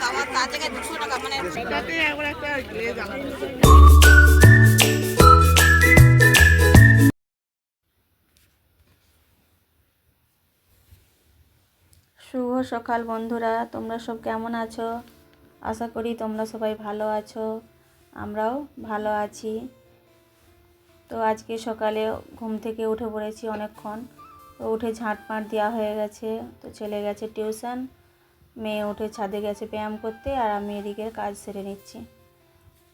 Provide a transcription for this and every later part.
তাও তার জায়গায় 200 টাকা মানে শুভ সকাল বন্ধুরা, তোমরা সব কেমন আছো? আশা করি তোমরা সবাই ভালো আছো, আমরাও ভালো আছি। তো আজকে সকালে ঘুম থেকে উঠে পড়েছি অনেকক্ষণ। তো উঠে ঝাঁটপাট দেওয়া হয়ে গেছে। তো ছেলে গেছে টিউশন, মেয়ে উঠে ছাদে গেছে ব্যায়াম করতে, আর আমি এদিকে কাজ সেরে নিচ্ছি।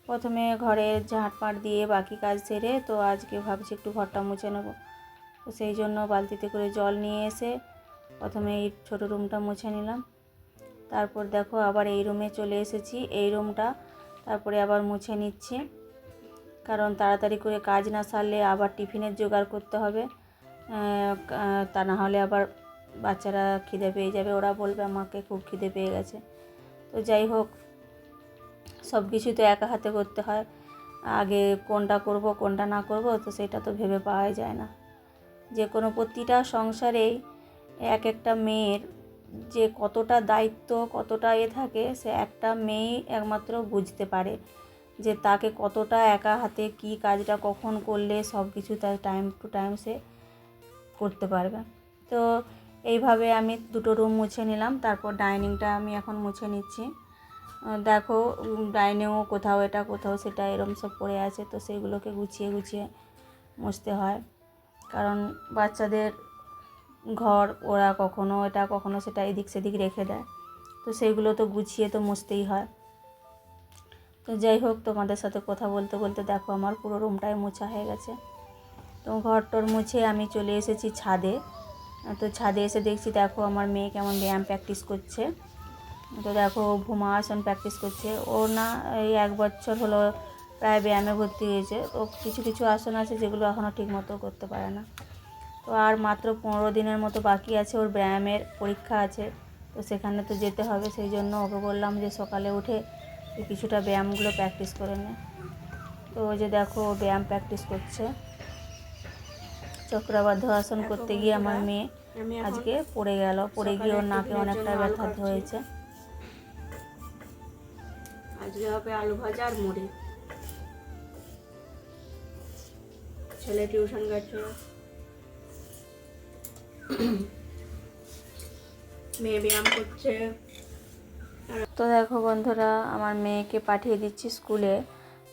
প্রথমে ঘরে ঝাঁটপাট দিয়ে বাকি কাজ সেরে তো আজকে ভাবছি একটু ঘরটা মুছে নেব। তো সেই জন্য বালতিতে করে জল নিয়ে এসে প্রথমে এই ছোটো রুমটা মুছে নিলাম। তারপর দেখো আবার এই রুমে চলে এসেছি, এই রুমটা তারপরে আবার মুছে নিচ্ছি, কারণ তাড়াতাড়ি করে কাজ না সারলে আবার টিফিনের জোগাড় করতে হবে। তা না হলে আবার বাচ্চারা খিদে পেয়ে যাবে, ওরা বলবে আমাকে খুব খিদে পেয়ে গেছে। তো যাই হোক, সব কিছু তো একা হাতে করতে হয়, আগে কোনটা করব কোনটা না করব তো সেটা তো ভেবে পাওয়াই যায় না। যে কোনো প্রতিটা সংসারেই এক একটা মেয়ের যে কতটা দায়িত্ব কতটা থাকে, সে একটা মেয়েই একমাত্র বুঝতে পারে যে তাকে কতটা একা হাতে কি কাজটা কখন করলে সব কিছু তার টাইম টু টাইম সে করতে পারবে। তো এইভাবে আমি দুটো রুম মুছে নিলাম, তারপর ডাইনিংটা আমি এখন মুছে নিচ্ছি। দেখো ডাইনিংও কোথাও এটা কোথাও সেটা এরম সব পড়ে আছে, তো সেইগুলোকে গুছিয়ে গুছিয়ে মুছতে হয়, কারণ বাচ্চাদের ঘর ওরা কখনো এটা কখনো সেটা এদিক সেদিক রেখে দেয়, তো সেইগুলো তো গুছিয়ে তো মুছতেই হয়। তো যাই হোক, তোমাদের সাথে কথা বলতে বলতে দেখো আমার পুরো রুমটাই মোছা হয়ে গেছে। তো ঘরটর মুছে আমি চলে এসেছি ছাদে। তো ছাদে এসে দেখছি দেখো আমার মেয়ে কেমন ব্যায়াম প্র্যাকটিস করছে। তো দেখো ভূমাসন প্র্যাকটিস করছে। ও না এই 1 বছর হলো প্রায় ব্যায়ামে ভর্তি হয়েছে। ও কিছু কিছু আসন আছে যেগুলো এখনও ঠিকমতো করতে পারে না। তো আর মাত্র 15 দিনের মতো বাকি আছে, ওর ব্যায়ামের পরীক্ষা আছে, তো সেখানে তো যেতে হবে। সেই জন্য ওকে বললাম যে সকালে উঠে কিছুটা ব্যায়ামগুলো প্র্যাকটিস করে নে। তো ওই যে দেখো ব্যায়াম প্র্যাকটিস করছে। চক্রাবদ্ধ আসন করতে গিয়ে আমার মেয়ে আজকে পড়ে গেল, পড়ে গিয়ে ওর নাকে অনেকটা ব্যথা হয়েছে। আজকে হবে আলু ভাজা আর মুড়ি। ছেলে টিউশন গেছে, মেয়ে ব্যায়াম করছে। তো দেখো বন্ধুরা, আমার মেয়েকে পাঠিয়ে দিচ্ছি স্কুলে।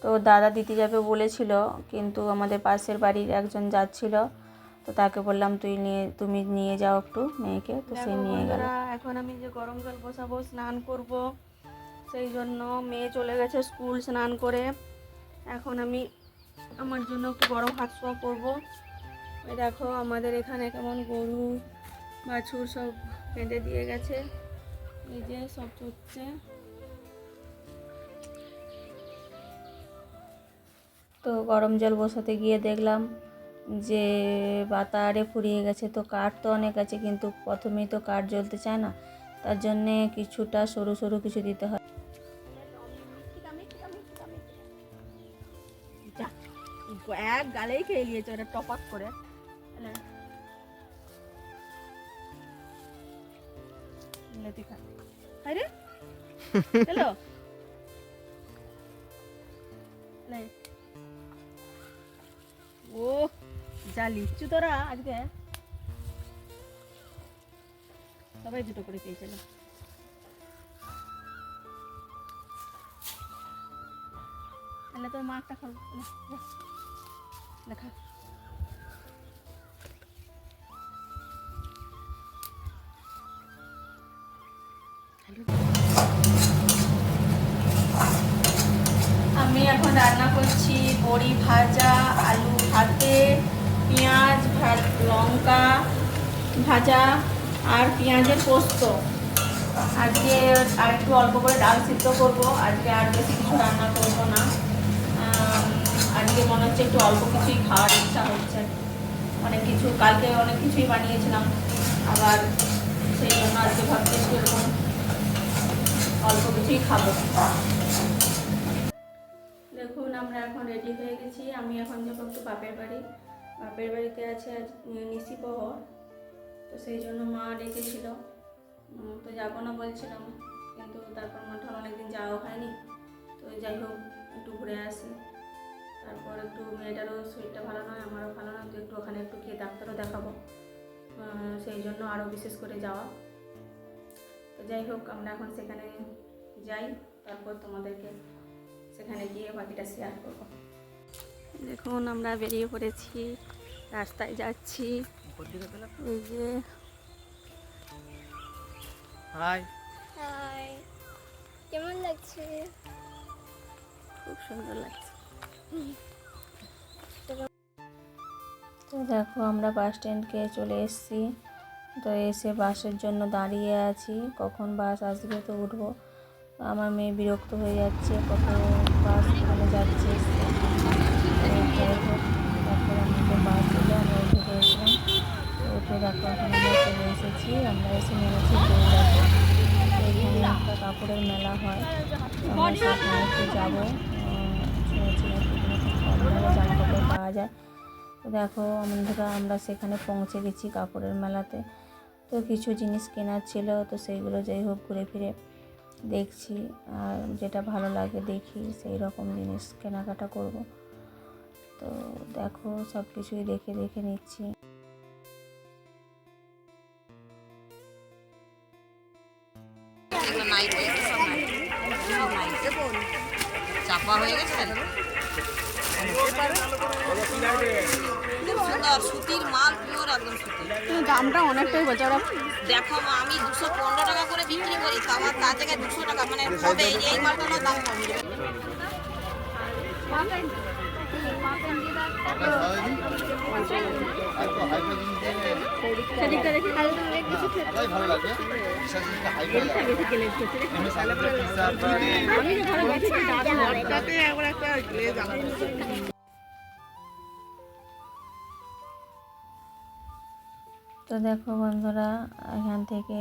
তো দাদা দিতে যাবে বলেছিল, কিন্তু আমাদের পাশের বাড়ির একজন যাচ্ছিল, তো তাকে বললাম তুমি নিয়ে যাও একটু মেয়েকে, তো সে নিয়ে গেল। এখন আমি যে গরম জল বসাবো, স্নান করব, সেই জন্য মেয়ে চলে গেছে স্কুল স্নান করে। এখন আমি আমার জন্য একটু গরম হাত সোয়া করবো। ওই দেখো আমাদের এখানে কেমন গরু বাছুর সব বেঁধে দিয়ে গেছে, এই যে সব চড়ছে। তো গরম জল বসাতে গিয়ে দেখলাম যে বাতারে ফুরিয়ে গেছে। তো কাঠ তো অনেক আছে, কিন্তু প্রথমেই তো কাঠ জ্বলতে চায় না, তার জন্যে কিছুটা সরু সরু কিছু দিতে হয়। এক গালেই খেয়ে নিয়েছে ওটা টপাক করে। আরে হ্যালো ও যা লিখছু তোরা আজকে, সবাই দুটো করে পেয়েছিল। তাহলে তোর মাঠটা খাও, দেখা আমি এখন রান্না করছি বড়ি ভাজা, আলু ভাতে, পেঁয়াজ লঙ্কা ভাজা আর পেঁয়াজের পোস্ত। আজকে আর একটু অল্প করে ডাল সিদ্ধ করবো, আজকে আর বেশি কিছু রান্না করবো না। আজকে মনে হচ্ছে একটু অল্প কিছুই খাওয়ার ইচ্ছা হচ্ছে। অনেক কিছু কালকে অনেক কিছুই বানিয়েছিলাম, আবার সেই জন্য আজকে ভাবছি একটু এরকম অল্প কিছুই খাবো। দেখুন আমরা এখন রেডি হয়ে গেছি। আমি এখন যাবো একটু বাপের বাড়িতে আছে আজ নিশি প্রহর, তো সেই জন্য মা ডেকেছিল, তো যাবো না বলছিলাম, কিন্তু তারপর মাঠে অনেকদিন যাওয়া হয়নি। তো যাই হোক একটু ঘুরে আসি, তারপর একটু মেয়েটারও শরীরটা ভালো নয়, আমারও ভালো নয়, তো একটু ওখানে একটু গিয়ে ডাক্তারও দেখাবো, সেই জন্য আরও বিশেষ করে যাওয়া। তো যাই হোক আমরা এখন সেখানে যাই, তারপর তোমাদেরকে সেখানে গিয়ে বাকিটা শেয়ার করবো। দেখুন আমরা বেরিয়ে পড়েছি, রাস্তায় যাচ্ছি। এই যে হাই হাই, কেমন লাগছে? খুব সুন্দর লাগছে। তো দেখো আমরা বাস স্ট্যান্ডকে চলে এসেছি। তো এসে বাসের জন্য দাঁড়িয়ে আছি, কখন বাস আসবে তো উঠবো। আমার মেয়ে বিরক্ত হয়ে যাচ্ছে, কত বাস এখানে যাচ্ছে। যাই হোক তারপর আমাদের বাস এলো, আমরা উঠে পড়েছিলাম। উঠে দেখো এখন আমরা চলে এসেছি, আমরা এসে নেমেছি দৌড়াতে। এখানে একটা কাপড়ের মেলা হয়, আমরা সেখানে একটু যাবো। শুনেছি নাকি খুব কম দামে জামা কাপড় পাওয়া যায়। তো দেখো আমরা সেখানে পৌঁছে গেছি কাপড়ের মেলাতে। তো কিছু জিনিস কেনার ছিল, তো সেইগুলো যাই হোক ঘুরে ফিরে দেখছি, আর যেটা ভালো লাগে দেখি সেই রকম জিনিস কেনাকাটা করব। তো দেখো সব কিছুই দেখে দেখে নিচ্ছি। চাপা হয়ে গেছে, খুব সুন্দর সুতির মাল, পিওর একদম সুতি। দামটা অনেকটাই বলছে ওরা। দেখো মা, আমি 215 টাকা করে বিক্রি করি, তো আমার তার জায়গায় 200 টাকা মানে হবে। এই মালটার দাম কম। তো দেখো বন্ধুরা, এখান থেকে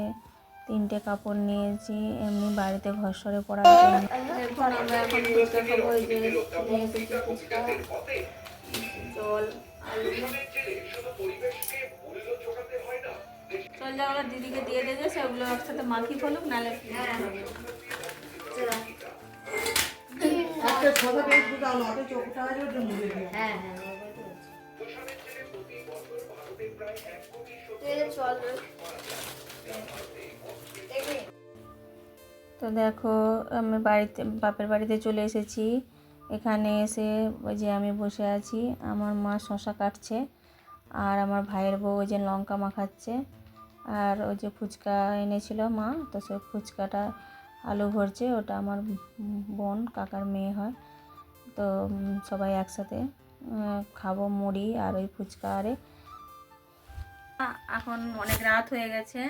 3টে কাপড় নিয়েছি এমনি বাড়িতে ঘর-সরে পরার জন্য। এখন আমরা এখন ফুচকা খাবো। এই যে নিয়ে এসেছি ফুচকা, জল, আলু। চল যা, ওরা দিদিকে দিয়ে দেবে, সেগুলো একসাথে মাখি ফেলুক, নাহলে তো দেখো আমি বাপের বাড়িতে চলে এসেছি। এখানে এসে ওই যে আমি বসে আছি, আমার মা শশা কাটছে, আর আমার ভাইয়ের বউ ওই যে লঙ্কা মাখাচ্ছে, আর ওই যে ফুচকা এনেছিল মা, তো সে ফুচকাটা আলু ভরছে, ওটা আমার বোন কাকার মেয়ে হয়। তো সবাই একসাথে খাবো মুড়ি আর ওই ফুচকা। আরে এখন অনেক রাত হয়ে গেছে,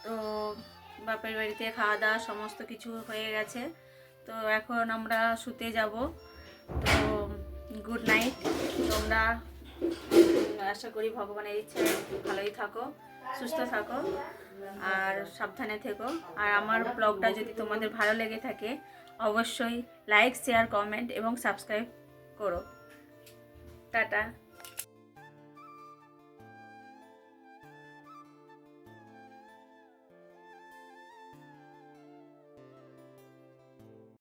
তো বাপের বাড়িতে খাওয়া দাওয়া সমস্ত কিছু হয়ে গেছে। তো এখন আমরা শুতে যাব। তো গুড নাইট। তোমরা আশা করি ভগবানের ইচ্ছায় ভালোই থাকো, সুস্থ থাকো আর সাবধানে থেকো। আর আমার ব্লগটা যদি তোমাদের ভালো লেগে থাকে অবশ্যই লাইক, শেয়ার, কমেন্ট এবং সাবস্ক্রাইব করো। টাটা।